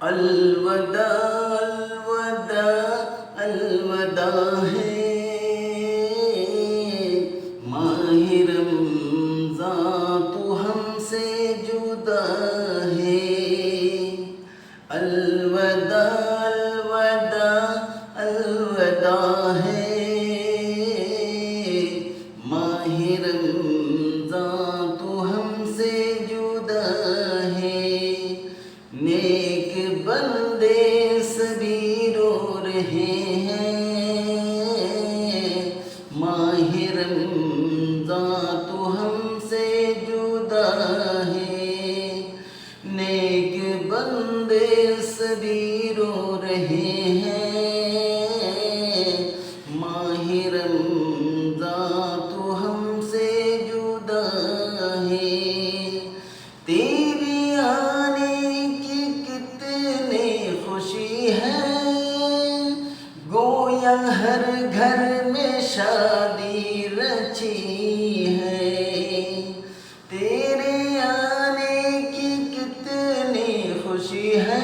अलविदा अलविदा अलविदा है माह रमज़ान तू हमसे जुदा है। अलविदा अलविदा अलविदा है माह रमज़ान तू हमसे जुदा है। नेक बंदे सभी रो रहे हैं माह रमज़ान तू हमसे जुदा है। नेक बंदे सभी रो रहे हैं माह रमज़ान तू हमसे जुदा है। तेरी आने की कितनी खुशी है, गोया हर घर में शादी रची है। तेरे आने की कितनी खुशी है,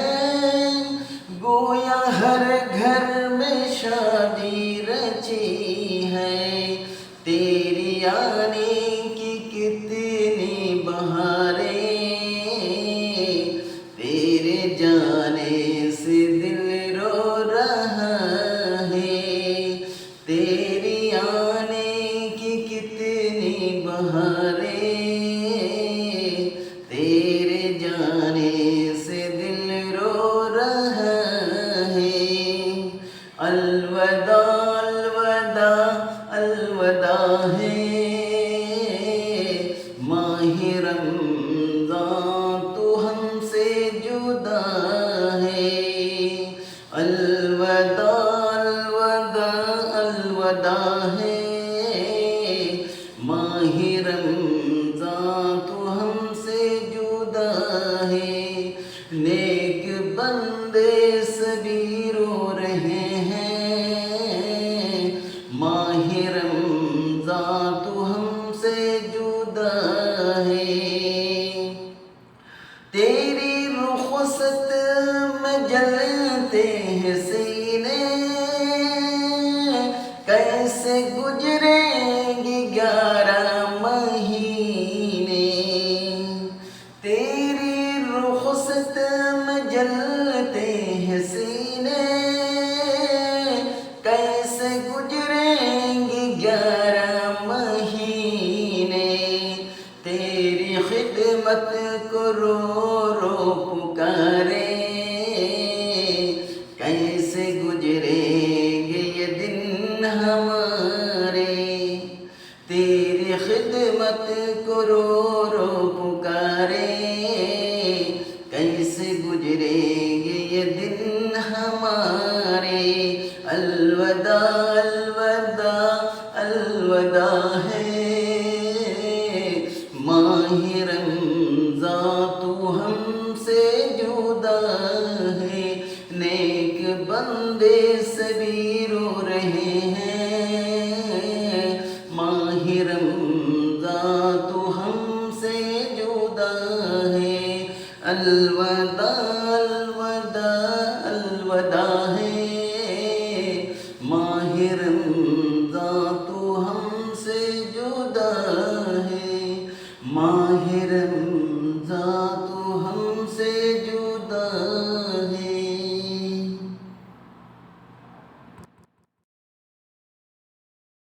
गोया हर घर में शादी रची है। तेरी आने की कितनी बहारें, तेरे जाने से दिल रो रहा है। तेरी आने की कितनी बहारें, तेरे जाने से दिल रो रहा है। अलविदा अलविदा अलविदा है माह रमज़ान तू हमसे जुदा है। अलविदा अलविदा अलविदा है माह रमज़ान तू हमसे जुदा है। नेक बंदे सभी रो रहे हैं माह रमज़ान तू हमसे जुदा है। तेरी रुख़सत में जलते हैं सीने, कैसे गुजरेंगे 11 महीने। तेरी रुख़सत में जलते हैं सीने, कैसे गुजरेंगे 11 महीने। तेरी खिदमत को रो रो पुकारे, कैसे गुजरेंगे ये दिन हमारे। तेरी खिदमत को रो रो पुकारे, कैसे गुजरेंगे ये दिन हमारे। अलविदा अलविदा अलविदा है माह रमज़ान तू हमसे जुदा है। नेक बंदे सभी रो रहे हैं माह रमज़ान तू हमसे जुदा है। अलविदा।